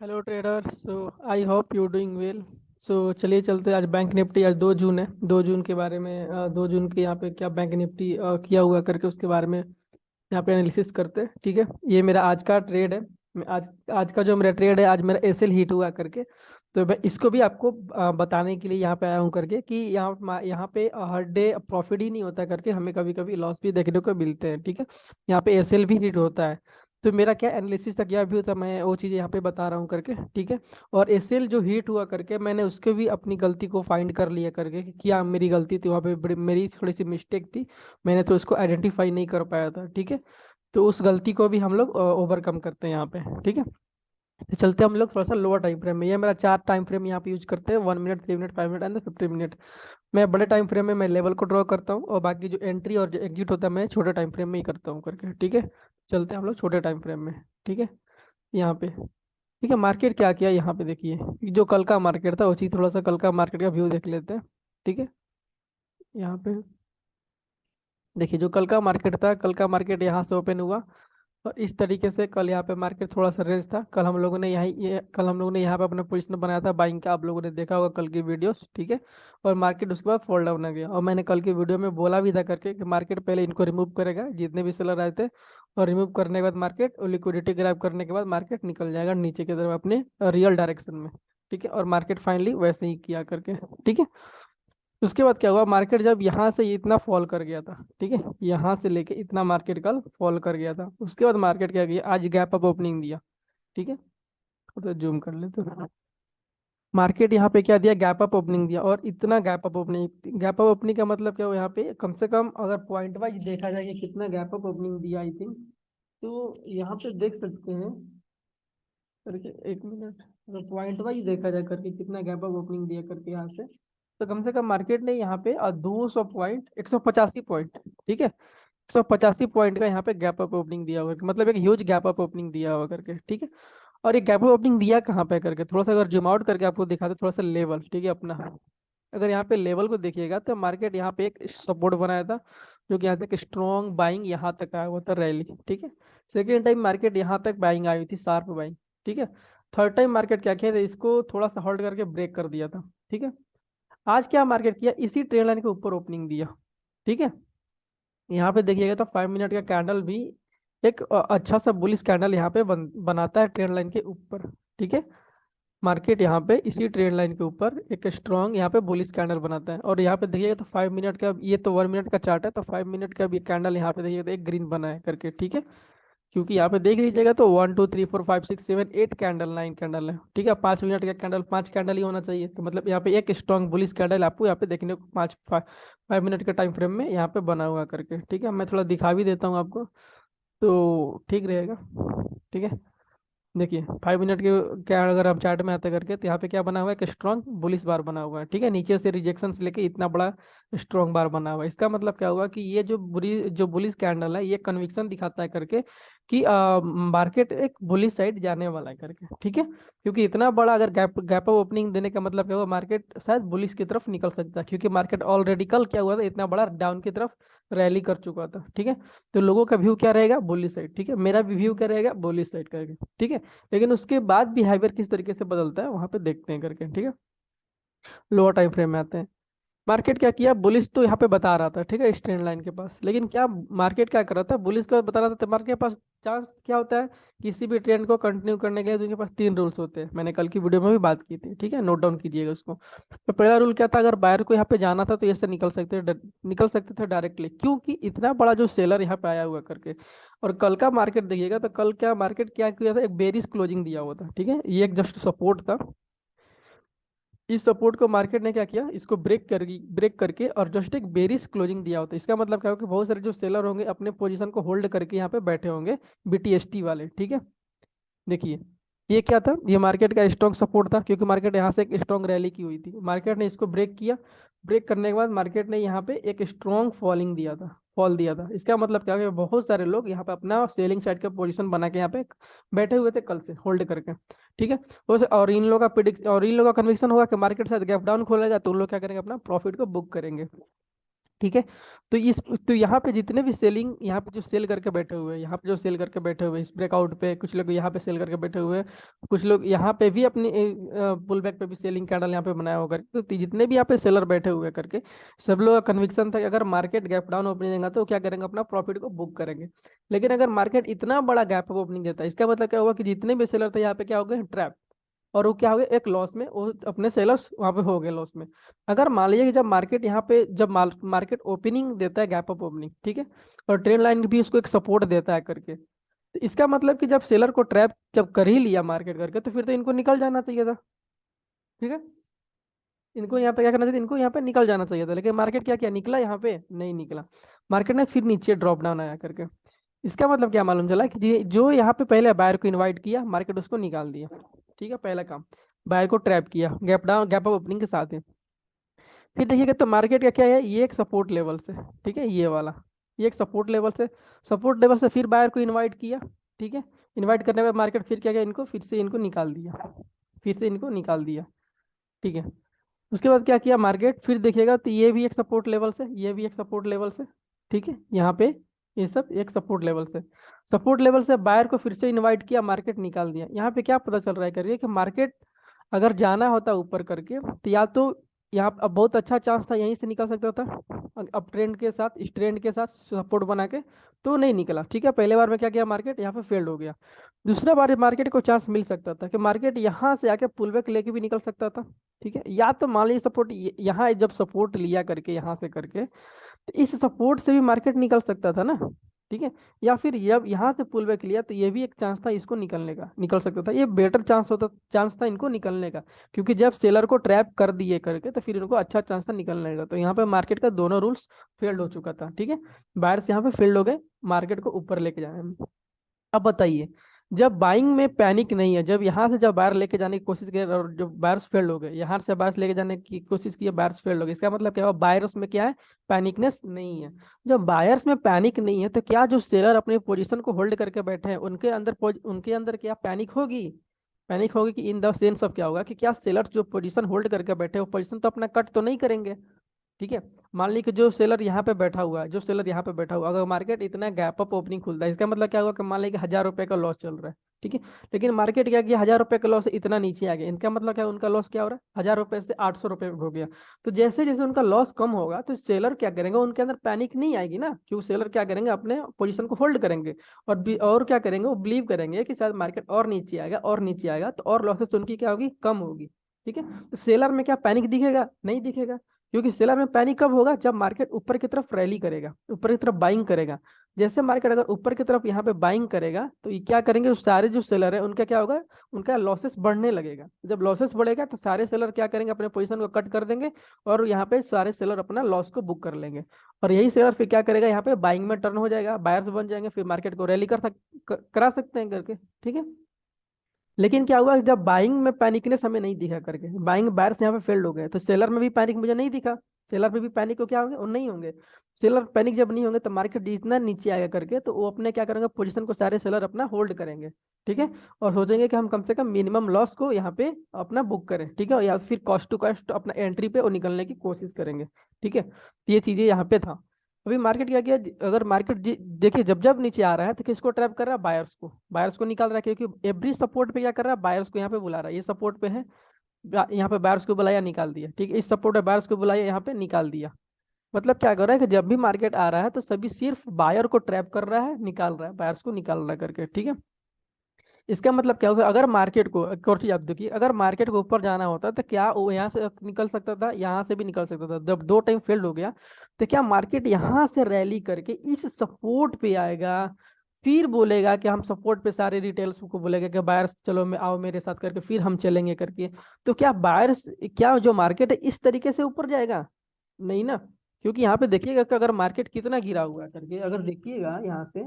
Hello trader. So I hope you doing well. So चलिए चलते हैं। आज बैंक निफ्टी, आज 2 जून है। 2 जून के बारे में 2 जून के यहाँ पे क्या बैंक निफ्टी किया हुआ करके उसके बारे में यहाँ पे एनालिसिस करते हैं। ठीक है, ये मेरा आज का ट्रेड है। आज आज का जो मेरा ट्रेड है, आज मेरा एसएल हीट हुआ करके। तो मैं इसको भी आपको बताने के लिए यहाँ पे आया हूँ करके कि यहाँ पे हर डे प्रॉफिट ही नहीं होता करके, हमें कभी कभी लॉस भी देखने को मिलते हैं। ठीक है, यहाँ पे एसएल भी हीट होता है। तो मेरा क्या एनालिसिस था, क्या व्यू था, मैं वो चीज़ यहाँ पे बता रहा हूँ करके। ठीक है, और एसएल जो हीट हुआ करके, मैंने उसके भी अपनी गलती को फाइंड कर लिया करके कि क्या मेरी गलती थी वहाँ पे, मेरी थोड़ी सी मिस्टेक थी। मैंने तो उसको आइडेंटिफाई नहीं कर पाया था। ठीक है, तो उस गलती को भी हम लोग ओवरकम करते हैं यहाँ पे। ठीक है, तो चलते हैं हम लोग थोड़ा सा लोअर टाइम फ्रेम में। ये मेरा 4 टाइम फ्रेम यहाँ पे यूज करते हैं, 1 minute, 3 minute, 5 minute and 15 minute. मैं बड़े टाइम फ्रेम में मैं लेवल को ड्रॉ करता हूँ, और बाकी जो एंट्री और जो एग्जिट होता है मैं छोटे टाइम फ्रेम में ही करता हूँ करके। ठीक है, चलते हैं हम लोग छोटे टाइम फ्रेम में। ठीक है, यहाँ पे ठीक है, मार्केट क्या किया यहाँ पे देखिए। जो कल का मार्केट था उसी, थोड़ा सा कल का मार्केट का व्यू देख लेते हैं। ठीक है, यहाँ पे देखिए, जो कल का मार्केट था, कल का मार्केट यहाँ से ओपन हुआ और इस तरीके से कल यहाँ पे मार्केट थोड़ा सा रेंज था। कल हम लोगों ने यहाँ पे अपना पोजीशन बनाया था बाइंग का, आप लोगों ने देखा होगा कल की वीडियोस। ठीक है, और मार्केट उसके बाद फॉल डाउन आ गया, और मैंने कल की वीडियो में बोला भी था करके कि मार्केट पहले इनको रिमूव करेगा, जितने भी सेलर आए थे, और रिमूव करने के बाद मार्केट, और लिक्विडिटी ग्रैब करने के बाद मार्केट निकल जाएगा नीचे की तरफ अपने रियल डायरेक्शन में। ठीक है, और मार्केट फाइनली वैसे ही किया करके। ठीक है, उसके बाद क्या हुआ, मार्केट जब यहाँ से ये इतना फॉल कर गया था, ठीक है, यहाँ से लेके इतना मार्केट कल फॉल कर गया था। उसके बाद मार्केट क्या किया, आज गैप अप ओपनिंग दिया। ठीक है, तो जूम कर लेते हैं। मार्केट यहाँ पे क्या दिया, गैप अप ओपनिंग दिया, और इतना gap up opening, gap up opening का मतलब क्या हुआ, यहाँ पे कम से कम अगर पॉइंट वाइज देखा जाए कि कितना गैप अप ओपनिंग दिया, आई थिंक तो यहाँ पे देख सकते हैं करके। 1 मिनट, अगर पॉइंट वाइज देखा जाए करके कितना गैप अप ओपनिंग दिया करके यहाँ से, तो कम से कम मार्केट ने यहाँ पे 200 पॉइंट, 185 पॉइंट, ठीक है, 185 पॉइंट का यहाँ पे गैप अप ओपनिंग दिया हुआ है, मतलब एक ह्यूज गैप अप ओपनिंग दिया हुआ करके। ठीक है, और ये गैप अप ओपनिंग दिया कहाँ पे करके, थोड़ा सा अगर जूम आउट करके आपको दिखाते थोड़ा सा लेवल। ठीक है, अपना अगर यहाँ पे लेवल को देखिएगा तो मार्केट यहाँ पे एक सपोर्ट बनाया था, जो कि यहाँ तक स्ट्रॉन्ग बाइंग यहाँ तक आया हुआ था, रैली। ठीक है, सेकेंड टाइम मार्केट यहाँ तक बाइंग आई हुई थी, शार्प बाइंग। ठीक है, थर्ड टाइम मार्केट क्या किया था, इसको थोड़ा सा होल्ड करके ब्रेक कर दिया था। ठीक है, आज क्या मार्केट किया, इसी ट्रेंड लाइन के ऊपर ओपनिंग दिया। ठीक है, यहाँ पे देखिएगा तो 5 मिनट का कैंडल भी एक अच्छा सा बुलिश कैंडल यहाँ पे बनाता है ट्रेंड लाइन के ऊपर। ठीक है, मार्केट यहाँ पे इसी ट्रेंड लाइन के ऊपर एक स्ट्रॉन्ग यहाँ पे बुलिश कैंडल बनाता है, और यहाँ पे देखिएगा तो 5 मिनट का, ये तो 1 मिनट का चार्ट है, तो 5 मिनट का भी कैंडल यहाँ पे देखिएगा तो एक ग्रीन बना है करके। ठीक है, क्योंकि यहाँ पे देख लीजिएगा तो 1 2 3 4 5 6 7 8 कैंडल है। ठीक है, 5 मिनट का कैंडल, 5 कैंडल ही होना चाहिए, तो मतलब यहाँ पे एक स्ट्रॉन्ग बुलिश कैंडल आपको यहाँ पे देखने को 5 मिनट के टाइम फ्रेम में यहाँ पे बना हुआ करके। ठीक है, मैं थोड़ा दिखा भी देता हूँ आपको तो ठीक रहेगा। ठीक है, देखिए 5 मिनट के क्या, अगर आप चार्ट में आते करके तो यहाँ पे क्या बना हुआ है, एक स्ट्रॉन्ग बुलिश बार बना हुआ है। ठीक है, नीचे से रिजेक्शन से लेके इतना बड़ा स्ट्रॉन्ग बार बना हुआ है। इसका मतलब क्या हुआ कि ये जो बुलिश कैंडल है, ये कन्विक्शन दिखाता है करके कि मार्केट एक बुलिश साइड जाने वाला है करके। ठीक है, क्योंकि इतना बड़ा अगर गैप गैप अप ओपनिंग देने का मतलब क्या हुआ, मार्केट शायद बुलिश की तरफ निकल सकता है, क्योंकि मार्केट ऑलरेडी कल क्या हुआ था, इतना बड़ा डाउन की तरफ रैली कर चुका था। ठीक है, तो लोगों का व्यू क्या रहेगा, बुलिश साइड। ठीक है, मेरा भी व्यू क्या रहेगा, बुलिश साइड का। ठीक है, लेकिन उसके बाद बिहेवियर किस तरीके से बदलता है वहां पे देखते हैं करके। ठीक है, लोअर टाइम फ्रेम में आते हैं। मार्केट क्या किया, बुलिश तो यहाँ पे बता रहा था, ठीक है, इस ट्रेंड लाइन के पास, लेकिन क्या मार्केट क्या कर रहा था, बुलिश का बता रहा था, तो मार्केट के पास चांस क्या होता है, किसी भी ट्रेंड को कंटिन्यू करने के लिए तो उनके पास 3 रूल्स होते हैं। मैंने कल की वीडियो में भी बात की थी, ठीक है, नोट डाउन कीजिएगा उसको। तो पहला रूल क्या था, अगर बायर को यहाँ पे जाना था तो ऐसे निकल सकते थे डायरेक्टली, क्योंकि इतना बड़ा जो सेलर यहाँ पे आया हुआ करके। और कल का मार्केट देखिएगा तो कल क्या मार्केट क्या किया था, एक बेरिश क्लोजिंग दिया हुआ था। ठीक है, ये एक जस्ट सपोर्ट था, इस सपोर्ट को मार्केट ने क्या किया, इसको ब्रेक करके और जस्ट एक बेरिश क्लोजिंग दिया होता है। इसका मतलब क्या होगा कि बहुत सारे जो सेलर होंगे अपने पोजीशन को होल्ड करके यहाँ पे बैठे होंगे, बीटीएसटी वाले। ठीक है, देखिए ये क्या था, ये मार्केट का स्ट्रॉन्ग सपोर्ट था, क्योंकि मार्केट यहाँ से एक स्ट्रॉन्ग रैली की हुई थी, मार्केट ने इसको ब्रेक किया। ब्रेक करने के बाद मार्केट ने यहाँ पे एक स्ट्रॉन्ग फॉल दिया था। इसका मतलब क्या है, बहुत सारे लोग यहाँ पे अपना सेलिंग साइड का पोजीशन बना के यहाँ पे बैठे हुए थे कल से होल्ड करके। ठीक है, और इन लोगों का प्रिडिक्शन और इन लोगों का कन्विक्शन होगा कि मार्केट शायद गैप डाउन खोलेगा, तो उन लोग क्या करेंगे, अपना प्रॉफिट को बुक करेंगे। ठीक है। तो यहाँ पे जितने भी सेलिंग, यहाँ पे जो सेल करके बैठे हुए हैं, यहाँ पे जो सेल करके बैठे हुए हैं इस ब्रेकआउट पे, कुछ लोग यहाँ पे सेल करके बैठे हुए हैं, कुछ लोग यहाँ पे भी अपनी पुल बैक पे भी सेलिंग कैंडल यहाँ पे बनाया होगा। तो जितने भी यहाँ पे सेलर बैठे हुए हैं करके, सब लोग का कन्विक्शन था कि अगर मार्केट गैप डाउन ओपनिंग देगा तो क्या करेंगे, अपना प्रॉफिट को बुक करेंगे। लेकिन अगर मार्केट इतना बड़ा गैप ओपनिंग देता है, इसका मतलब क्या होगा कि जितने भी सेलर थे यहाँ पे क्या हो गए, ट्रैप। और वो क्या हो गया, एक लॉस में, वो अपने सेलर्स वहां पे हो गए लॉस में। अगर मान लीजिए कि जब मार्केट यहाँ पे, जब मार्केट ओपनिंग देता है, गैप अप ओपनिंग, ठीक है, और ट्रेंड लाइन भी उसको एक सपोर्ट देता है करके, तो इसका मतलब कि जब सेलर को ट्रैप जब कर ही लिया मार्केट करके, तो फिर तो इनको निकल जाना चाहिए था। ठीक है, इनको यहाँ पे क्या करना चाहिए, इनको यहाँ पे निकल जाना चाहिए था। लेकिन मार्केट क्या किया, निकला यहाँ पे नहीं निकला, मार्केट ने फिर नीचे ड्रॉप डाउन आया करके। इसका मतलब क्या मालूम चला कि जो यहाँ पे पहले बायर को इनवाइट किया, मार्केट उसको निकाल दिया। ठीक है, पहला काम, बायर को ट्रैप किया gap down, gap up opening के साथ ही। फिर देखिएगा तो मार्केट का क्या है, ये एक सपोर्ट लेवल से, ठीक है, ये वाला, ये एक सपोर्ट लेवल से, सपोर्ट लेवल से फिर बायर को इनवाइट किया। ठीक है, इनवाइट करने पे मार्केट फिर क्या किया, इनको फिर से इनको निकाल दिया, फिर से इनको निकाल दिया। ठीक है, उसके बाद क्या किया मार्केट, फिर देखिएगा तो ये भी एक सपोर्ट लेवल से, ये भी एक सपोर्ट लेवल से। ठीक है, यहाँ पे ये सब एक सपोर्ट लेवल से, सपोर्ट लेवल से बायर को फिर से इनवाइट किया, मार्केट निकाल दिया। यहाँ पे क्या पता चल रहा है करिए कि मार्केट अगर जाना होता ऊपर करके, तो या तो यहाँ अब बहुत अच्छा चांस था यहीं से निकल सकता था अप ट्रेंड के साथ, इस ट्रेंड के साथ सपोर्ट बना के, तो नहीं निकला। ठीक है, पहले बार में क्या किया, मार्केट यहाँ पे फेल्ड हो गया। दूसरा बार मार्केट को चांस मिल सकता था कि मार्केट यहाँ से आके पुल बैक लेके भी निकल सकता था। ठीक है, या तो मान लीजिए सपोर्ट यहाँ जब सपोर्ट लिया करके यहाँ से करके, तो इस सपोर्ट से भी मार्केट निकल सकता था ना। ठीक है, या फिर जब यहाँ से पुल बैक लिया, तो ये भी एक चांस था इसको निकलने का, निकल सकता था, ये बेटर चांस था इनको निकलने का। क्योंकि जब सेलर को ट्रैप कर दिए करके, तो फिर इनको अच्छा चांस था निकलने का। तो यहाँ पे मार्केट का दोनों रूल्स फेल्ड हो चुका था। ठीक है, बायर्स यहाँ पे फेल्ड हो गए मार्केट को ऊपर लेके जाने में। अब बताइए, जब बाइंग में पैनिक नहीं है, जब यहाँ से जब बायर लेके जाने की कोशिश की और जो बायर्स फेल्ड हो गए, यहाँ से बायर्स लेके जाने की कोशिश की, बायर्स फेल्ड हो गए, इसका मतलब क्या हुआ, बायर्स में क्या है, पैनिकनेस नहीं है। जब बायर्स में पैनिक नहीं है, तो क्या जो सेलर अपने पोजीशन को होल्ड करके बैठे हैं, उनके अंदर क्या पैनिक होगी, पैनिक होगी कि इन द सेंस ऑफ क्या होगा कि क्या सेलर जो पोजीशन होल्ड करके बैठे हैं, वो पोजीशन तो अपना कट तो नहीं करेंगे। ठीक है, मान ली कि जो सेलर यहाँ पे बैठा हुआ है, जो सेलर यहाँ पे बैठा हुआ, अगर मार्केट इतना गैप अप ओपनिंग खुलता है, इसका मतलब क्या होगा कि मान ली कि 1,000 रुपए का लॉस चल रहा है। ठीक है, लेकिन मार्केट क्या किया, 1,000 रुपए का लॉस इतना नीचे आ गया, इनका मतलब क्या, उनका लॉस क्या हो रहा है, 1,000 रुपए से 800 रुपए हो गया। तो जैसे जैसे उनका लॉस कम होगा, तो सेलर क्या करेंगे, उनके अंदर पैनिक नहीं आएगी ना, क्योंकि सेलर क्या करेंगे, अपने पोजीशन को होल्ड करेंगे। और क्या करेंगे, वो बिलीव करेंगे कि शायद मार्केट और नीचे आएगा, और नीचे आएगा, तो और लॉसेस उनकी क्या होगी, कम होगी। ठीक है, तो सेलर में क्या पैनिक दिखेगा, नहीं दिखेगा। क्योंकि सेलर में पैनिक कब होगा, जब मार्केट ऊपर की तरफ रैली करेगा, ऊपर की तरफ बाइंग करेगा। जैसे मार्केट अगर ऊपर की तरफ यहाँ पे बाइंग करेगा, तो ये क्या करेंगे, सारे जो सेलर है उनका क्या होगा, उनका लॉसेस बढ़ने लगेगा। जब लॉसेस बढ़ेगा, तो सारे सेलर क्या करेंगे, अपने पोजीशन को कट कर देंगे, और यहाँ पे सारे सेलर अपना लॉस को बुक कर लेंगे। और यही सेलर फिर क्या करेगा, यहाँ पे बाइंग में टर्न हो जाएगा, बायर्स बन जाएंगे, फिर मार्केट को रैली करा सकते हैं करके। ठीक है, लेकिन क्या हुआ, जब बाइंग में पैनिकनेस हमें नहीं दिखा करके, बाइंग बायर्स यहाँ पे फेल्ड हो गए, तो सेलर में भी पैनिक मुझे नहीं दिखा, सेलर पे भी पैनिक हो क्या होंगे, वो नहीं होंगे। सेलर पैनिक जब नहीं होंगे, तो मार्केट जितना नीचे आएगा करके, तो वो अपने क्या करेंगे, पोजीशन को सारे सेलर अपना होल्ड करेंगे। ठीक है, और सोचेंगे कि हम कम से कम मिनिमम लॉस को यहाँ पे अपना बुक करें। ठीक है, या फिर कॉस्ट टू कॉस्ट अपना एंट्री पे वो निकलने की कोशिश करेंगे। ठीक है, तो ये चीजें यहाँ पे था। अभी मार्केट क्या किया, अगर मार्केट देखिए जब जब नीचे आ रहा है, तो किसको ट्रैप कर रहा है, बायर्स को निकाल रहा है। क्योंकि एवरी सपोर्ट पे क्या कर रहा है, बायर्स को यहाँ पे बुला रहा है, ये सपोर्ट पे है, यहाँ पे बायर्स को बुलाया, निकाल दिया। ठीक है, इस सपोर्ट पे बायर्स को बुलाया, यहाँ पे निकाल दिया। मतलब क्या कर रहा है कि जब भी मार्केट आ रहा है, तो सभी सिर्फ बायर को ट्रैप कर रहा है, निकाल रहा है, बायर्स को निकाल रहा है करके। ठीक है, इसका मतलब क्या होगा, अगर मार्केट को, एक और चीज आप देखिए, अगर मार्केट को ऊपर जाना होता तो क्या वो यहाँ से निकल सकता था, यहाँ से भी निकल सकता था। जब दो टाइम फेल्ड हो गया, तो क्या मार्केट यहाँ से रैली करके इस सपोर्ट पे आएगा, फिर बोलेगा कि हम सपोर्ट पे सारे रिटेल्स को बोलेगा कि बायर्स चलो मैं आओ मेरे साथ करके, फिर हम चलेंगे करके। तो क्या बायर्स, क्या जो मार्केट है इस तरीके से ऊपर जाएगा, नहीं ना। क्योंकि यहाँ पे देखिएगा कि अगर मार्केट कितना गिरा हुआ है करके, अगर देखिएगा यहाँ से,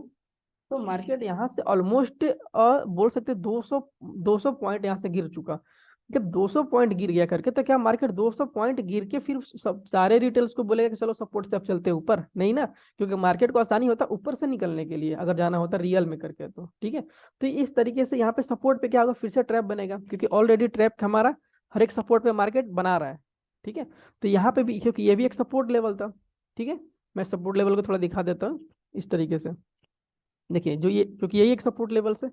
तो मार्केट यहाँ से ऑलमोस्ट बोल सकते 200 पॉइंट यहाँ से गिर चुका। जब 200 पॉइंट गिर गया करके, तो क्या मार्केट 200 पॉइंट गिर के फिर सब सारे रिटेल्स को बोलेगा कि चलो सपोर्ट से अब चलते हैं ऊपर, नहीं ना। क्योंकि मार्केट को आसानी होता ऊपर से निकलने के लिए, अगर जाना होता रियल में करके, तो ठीक है। तो इस तरीके से यहाँ पे सपोर्ट पे क्या होगा, फिर से ट्रैप बनेगा, क्योंकि ऑलरेडी ट्रैप हमारा हर एक सपोर्ट पे मार्केट बना रहा है। ठीक है, तो यहाँ पे भी, क्योंकि ये भी एक सपोर्ट लेवल था, ठीक है, मैं सपोर्ट लेवल को थोड़ा दिखा देता हूँ इस तरीके से। देखिए जो ये, क्योंकि यही एक सपोर्ट लेवल से,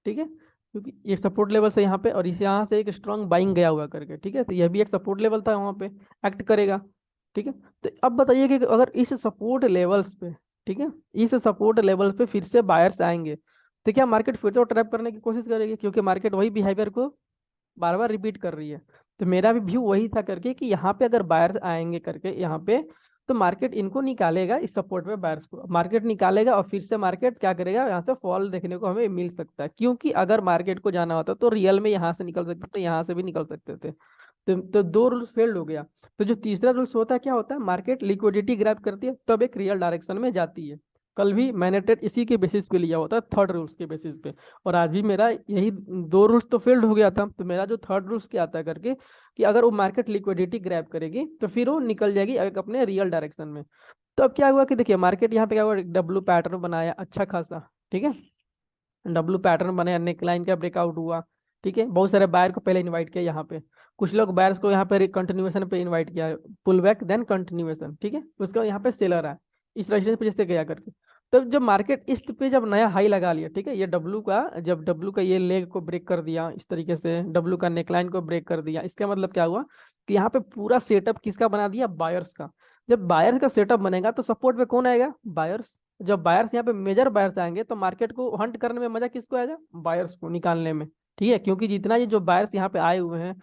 ठीक है, क्योंकि ये सपोर्ट लेवल से यहाँ पे, और इस यहाँ से एक स्ट्रांग बाइंग गया हुआ करके, ठीक है, तो यह भी एक सपोर्ट लेवल था, वहाँ पे एक्ट करेगा। ठीक है, तो अब बताइए कि अगर इस सपोर्ट लेवल्स पे, ठीक है, इस सपोर्ट लेवल पे फिर से बायर्स आएंगे, तो क्या मार्केट फिर से ट्रैप करने की कोशिश करेगी, क्योंकि मार्केट वही बिहेवियर को बार बार रिपीट कर रही है। तो मेरा भी व्यू वही था करके कि यहाँ पे अगर बायर्स आएंगे करके यहाँ पे, तो मार्केट इनको निकालेगा, इस सपोर्ट पे बायर्स को मार्केट निकालेगा, और फिर से मार्केट क्या करेगा, यहाँ से फॉल देखने को हमें मिल सकता है, क्योंकि अगर मार्केट को जाना होता तो रियल में यहाँ से निकल सकते थे, यहाँ से भी निकल सकते थे। तो दो रूल्स फेल्ड हो गया। तो जो तीसरा रूल्स होता है, क्या होता है, मार्केट लिक्विडिटी ग्रैब करती है तब एक रियल डायरेक्शन में जाती है। कल भी मैंने ट्रेड इसी के बेसिस पे लिया होता है, थर्ड रूल्स के बेसिस पे, और आज भी मेरा यही दो रूल्स तो फेल्ड हो गया था। तो मेरा जो थर्ड रूल्स क्या आता है करके, कि अगर वो मार्केट लिक्विडिटी ग्रैब करेगी तो फिर वो निकल जाएगी एक अपने रियल डायरेक्शन में। तो अब क्या हुआ कि देखिए मार्केट यहाँ पे क्या हुआ, डब्लू पैटर्न बनाया अच्छा खासा, ठीक है, डब्लू पैटर्न बने, नेकलाइन का ब्रेकआउट हुआ। ठीक है, बहुत सारे बायर को पहले इनवाइट किया यहाँ पे, कुछ लोग बायर्स को यहाँ पे कंटिन्यूएशन पे इनवाइट किया, पुल बैक देन कंटिन्यूएशन, ठीक है, उसका यहाँ पे सेलर आया इस रजिस्टेंस पे जैसे गया करके। तब जब मार्केट इस पे जब नया हाई लगा लिया, ठीक है, ये डब्लू का, जब डब्लू का ये लेग को ब्रेक कर दिया इस तरीके से, डब्लू का नेकलाइन को ब्रेक कर दिया, इसका मतलब क्या हुआ कि यहाँ पे पूरा सेटअप किसका बना दिया, बायर्स का। जब बायर्स का सेटअप बनेगा तो सपोर्ट पे कौन आएगा, बायर्स। जब बायर्स यहाँ पे मेजर बायर्स आएंगे तो मार्केट को हंट करने में मजा किसको आएगा, बायर्स को निकालने में। ठीक है, क्योंकि जितना ये जो बायर्स यहाँ पे आए हुए हैं,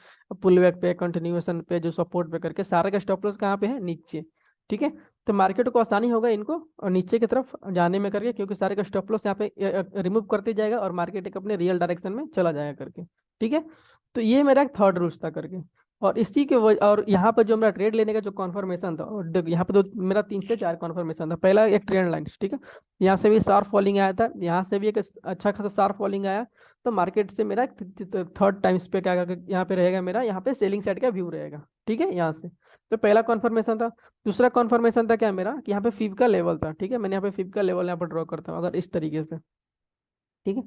पुल बैक पे, कंटिन्यूएशन पे, जो सपोर्ट पे करके, सारे का स्टॉप लॉस कहाँ पे है, नीचे। ठीक है, तो मार्केट को आसानी होगा इनको और नीचे की तरफ जाने में करके, क्योंकि सारे का स्टॉप लॉस यहाँ पे रिमूव करते जाएगा और मार्केट एक अपने रियल डायरेक्शन में चला जाएगा करके। ठीक है, तो ये मेरा एक थर्ड रूल्स था करके। और इसी के और यहाँ पर जो मेरा ट्रेड लेने का जो कॉन्फर्मेशन था, और देखो यहाँ पे दो, मेरा 3 से 4 कॉन्फर्मेशन था। पहला एक ट्रेंड लाइन, ठीक है, यहाँ से भी शार्प फॉलिंग आया था, यहाँ से भी एक अच्छा खासा शार्प फॉलिंग आया। तो मार्केट से मेरा थर्ड टाइम्स पे क्या यहाँ पे रहेगा, मेरा यहाँ पे सेलिंग साइड का व्यू रहेगा। ठीक है, यहाँ से तो पहला कॉन्फर्मेशन था। दूसरा कॉन्फर्मेशन था क्या मेरा, कि यहाँ पे फिब का लेवल था। ठीक है, मैंने यहाँ पे फिब का लेवल यहाँ पर ड्रॉ करता हूँ अगर इस तरीके से, ठीक है,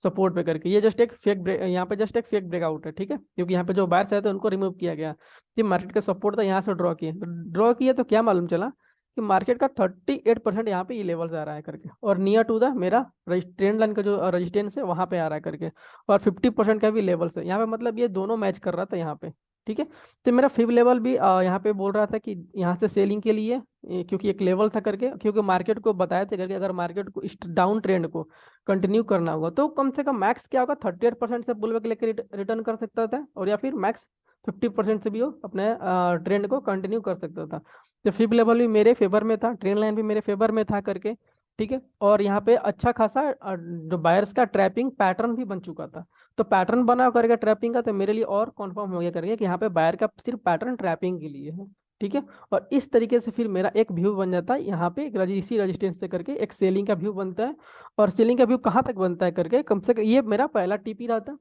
सपोर्ट पे करके, ये जस्ट एक फेक ब्रेक, यहाँ पे जस्ट एक फेक ब्रेकआउट है। ठीक है, क्योंकि यहाँ पे जो बायर्स आए थे उनको रिमूव किया गया। ये मार्केट का सपोर्ट था, यहाँ से ड्रॉ किया तो क्या मालूम चला कि मार्केट का 38% यहाँ पे ये लेवल्स आ रहा है करके, और नियर टू द मेरा ट्रेंड लाइन का जो रेजिस्टेंस है वहां पे आ रहा है करके, और 50% का भी लेवल्स है यहाँ पे, मतलब ये दोनों मैच कर रहा था यहाँ पे। ठीक है, तो मेरा फिब लेवल भी यहाँ पे बोल रहा था कि यहाँ से सेलिंग के लिए, क्योंकि एक लेवल था करके, क्योंकि मार्केट को बताया था करके अगर मार्केट को इस डाउन ट्रेंड को कंटिन्यू करना होगा तो कम से कम मैक्स क्या होगा, 38% से पुल बैक लेकर रिटर्न कर सकता था, और या फिर मैक्स 50% से भी वो अपने ट्रेंड को कंटिन्यू कर सकता था। तो फिब लेवल भी मेरे फेवर में था, ट्रेंड लाइन भी मेरे फेवर में था करके। ठीक है, और यहाँ पे अच्छा खासा जो बायर्स का ट्रैपिंग पैटर्न भी बन चुका था। तो पैटर्न बना करके ट्रैपिंग का, तो मेरे लिए और कन्फर्म हो गया करके कि यहाँ पे बायर का सिर्फ पैटर्न ट्रैपिंग के लिए है। ठीक है, और इस तरीके से फिर मेरा एक व्यू बन जाता है यहाँ पे, एक इसी रजिस्टेंस से करके एक सेलिंग का व्यू बनता है। और सेलिंग का व्यू कहाँ तक बनता है करके, कम से कम ये मेरा पहला टीपी रहता है।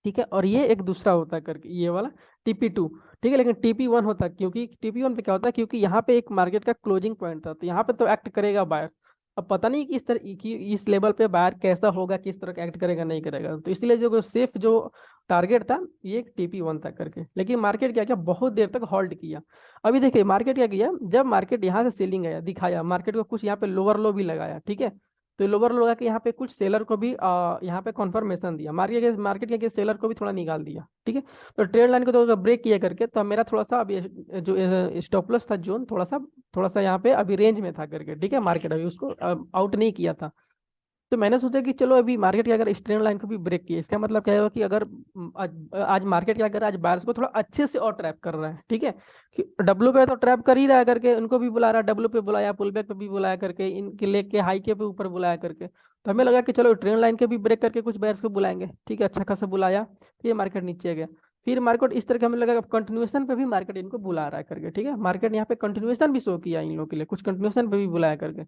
ठीक है, और ये एक दूसरा होता है करके, ये वाला TP2। ठीक है, लेकिन TP1 होता है, क्योंकि TP1 पे क्या होता है, क्योंकि यहाँ पे एक मार्केट का क्लोजिंग पॉइंट था, तो यहाँ पे तो एक्ट करेगा बायर। अब पता नहीं कि इस तरह की इस लेवल पे बायर कैसा होगा, किस तरह का एक्ट करेगा नहीं करेगा, तो इसलिए जो सेफ जो टारगेट था ये एक TP1 था करके। लेकिन मार्केट क्या किया, बहुत देर तक होल्ड किया। अभी देखिए मार्केट क्या किया, जब मार्केट यहाँ से सेलिंग आया दिखाया, मार्केट को कुछ यहाँ पे लोअर लो भी लगाया। ठीक है, तो लोअर लो लगा के यहाँ पे कुछ सेलर को भी यहाँ पे कन्फर्मेशन दिया, मार्केट के सेलर को भी थोड़ा निकाल दिया। ठीक है, तो ट्रेड लाइन को तो ब्रेक किया करके, तो मेरा थोड़ा सा अभी जो स्टॉप लॉस था जोन, थोड़ा सा यहाँ पे अभी रेंज में था करके। ठीक है, मार्केट अभी उसको आउट नहीं किया था। तो मैंने सोचा कि चलो अभी मार्केट क्या अगर इस ट्रेंड लाइन को भी ब्रेक किया, इसका मतलब क्या होगा कि अगर आज मार्केट क्या कर रहा है, आज बायर्स को थोड़ा अच्छे से और ट्रैप कर रहा है। ठीक है, कि डब्लू पे तो ट्रैप कर ही रहा है करके, उनको भी बुला रहा है, डब्लू पे बुलाया, पुल बैक पे भी बुलाया करके, इनके लेग के हाई के पे ऊपर बुलाया करके। तो हमें लगा कि चलो ट्रेंड लाइन के भी ब्रेक करके कुछ बायर्स को बुलाएंगे। ठीक है, अच्छा खासा बुलाया, फिर मार्केट नीचे गया। फिर मार्केट इस तरह का हमें लगा कंटिन्यूएशन पे भी मार्केट इनको बुला रहा है करके। ठीक है, मार्केट यहाँ पे कंटिन्यूएशन भी शो किया इन लोगों के लिए, कुछ कंटिन्यूएशन पे भी बुलाया करके,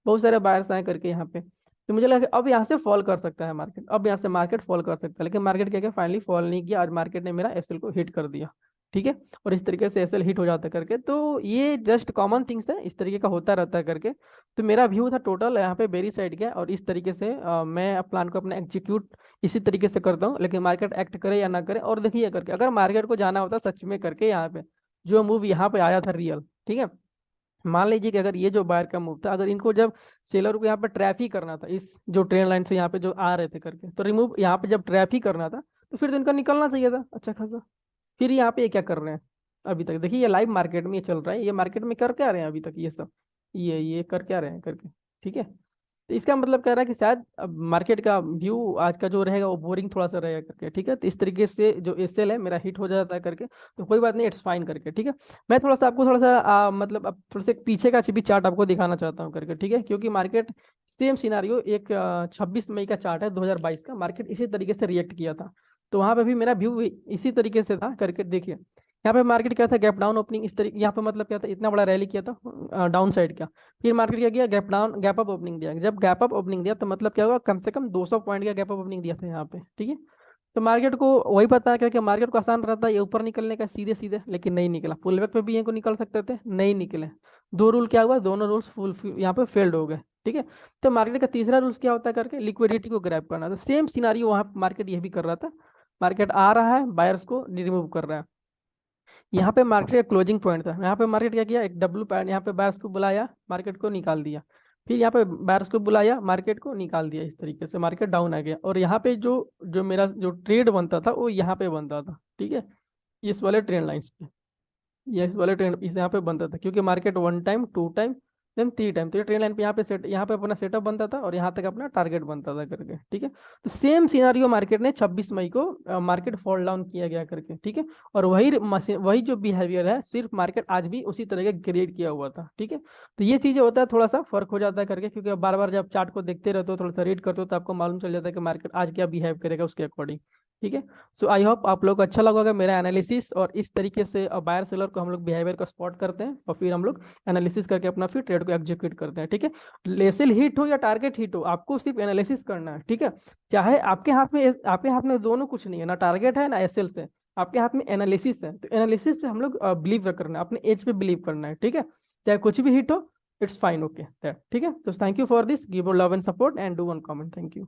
बहुत सारे बायर्स आए करके यहाँ पे। तो मुझे लगा कि अब यहाँ से फॉल कर सकता है मार्केट, अब यहाँ से मार्केट फॉल कर सकता है, लेकिन मार्केट क्या किया, फाइनली फॉल नहीं किया, आज मार्केट ने मेरा एसएल को हिट कर दिया। ठीक है, और इस तरीके से एसएल हिट हो जाता है करके, तो ये जस्ट कॉमन थिंग्स है, इस तरीके का होता रहता है करके। तो मेरा व्यू था टोटल यहाँ पे बेरी साइड का, और इस तरीके से मैं प्लान को अपना एग्जीक्यूट इसी तरीके से करता हूँ, लेकिन मार्केट एक्ट करे या ना करे। और देखिए करके अगर मार्केट को जाना होता सच में करके, यहाँ पे जो मूव यहाँ पे आया था रियल, ठीक है, मान लीजिए कि अगर ये जो बायर का मूव था, अगर इनको जब सेलर को यहाँ पे ट्रैप ही करना था इस जो ट्रेन लाइन से यहाँ पे जो आ रहे थे करके, तो रिमूव यहाँ पे जब ट्रैप ही करना था तो फिर तो इनका निकलना चाहिए था अच्छा खासा। फिर यहाँ पे ये क्या कर रहे हैं अभी तक? देखिए ये लाइव मार्केट में ये चल रहा है, ये मार्केट में कर क्या रहे हैं अभी तक ये सब, ये कर क्या रहे हैं करके। ठीक है, तो इसका मतलब कह रहा है कि शायद अब मार्केट का व्यू आज का जो रहेगा वो बोरिंग थोड़ा सा रहेगा करके। ठीक है, तो इस तरीके से जो एसएल है मेरा हिट हो जाता है करके, तो कोई बात नहीं, इट्स फाइन करके। ठीक है, मैं थोड़ा सा आपको थोड़ा सा मतलब अब थोड़ा सा पीछे का भी चार्ट आपको दिखाना चाहता हूँ करके। ठीक है, क्योंकि मार्केट सेम सिनारियो एक 26 मई का चार्ट है 2022 का, मार्केट इसी तरीके से रिएक्ट किया था, तो वहां पे भी मेरा व्यू इसी तरीके से था करके। देखिए यहाँ पे मार्केट क्या था, गैप डाउन ओपनिंग इस तरीके, यहाँ पे मतलब क्या था, इतना बड़ा रैली किया था डाउन साइड का, फिर मार्केट क्या किया, gap down gap up opening दिया। जब गैप अप ओपनिंग दिया तो मतलब क्या हुआ, कम से कम 200 पॉइंट का गैप अप ओपनिंग दिया था यहाँ पे। ठीक है, तो मार्केट को वही पता है क्या कि मार्केट को आसान रहता है ये ऊपर निकलने का सीधे सीधे, लेकिन नहीं निकला। पुल बैक पे भी इनको निकल सकते थे, नहीं निकले। दो रूल क्या हुआ, दोनों रूल्स फुल यहाँ पे फेल्ड हो गए। ठीक है, तो मार्केट का तीसरा रूल्स क्या होता है करके, लिक्विडिटी को ग्रैब करना। तो सेम सिनारियो वहाँ मार्केट ये भी कर रहा था, मार्केट आ रहा है, बायर्स को रिमूव कर रहा है। यहाँ पे मार्केट का क्लोजिंग पॉइंट था, यहाँ पे मार्केट क्या किया, एक डब्ल्यू पैटर्न, यहाँ पे बायर्स को बुलाया, मार्केट को निकाल दिया। फिर यहाँ पे बायर्स को बुलाया, मार्केट को निकाल दिया। इस तरीके से मार्केट डाउन आ गया, और यहाँ पे जो जो मेरा जो ट्रेड बनता था वो यहाँ पे बनता था। ठीक है, इस वाले ट्रेंड लाइंस पे, ये इस वाले ट्रेंड इस यहाँ पे बनता था, क्योंकि market 1 time 2 time then 3 time, तो ये ट्रेन लाइन पे यहाँ पे अपना सेटअप बनता था और यहाँ तक अपना टारगेट बनता था करके। ठीक है, तो सेम सिनारियो मार्केट ने 26 मई को मार्केट फॉल डाउन किया गया करके। ठीक है, और वही जो बिहेवियर है सिर्फ मार्केट आज भी उसी तरह का क्रिएट किया हुआ था। ठीक है, तो ये चीजें होता है, थोड़ा सा फर्क हो जाता है करके, क्योंकि बार बार जब चार्ट को देखते रहते हो, थोड़ा सा रीड करते हो, तो आपको मालूम चल जाता है कि मार्केट आज क्या बिहेव करेगा उसके अकॉर्डिंग। ठीक है, सो आई होप आप लोग को अच्छा लगा होगा मेरा एनालिसिस, और इस तरीके से बायर सेलर को हम लोग बिहेवियर को स्पॉट करते हैं और फिर हम लोग एनालिसिस करके अपना फिर ट्रेड को एग्जीक्यूट करते हैं। ठीक है, लेसेल हिट हो या टारगेट हिट हो, आपको सिर्फ एनालिसिस करना है। ठीक है, चाहे आपके हाथ में दोनों कुछ नहीं है, ना टारगेट है ना एसएल से, आपके हाथ में एनालिसिस है। तो एनालिसिस से हम लोग बिलीव करना है, अपने एज पे बिलीव करना है। ठीक है, चाहे कुछ भी हिट हो, इट्स फाइन, ओके। ठीक है, तो thank you for this, give love and support and do one comment, thank you.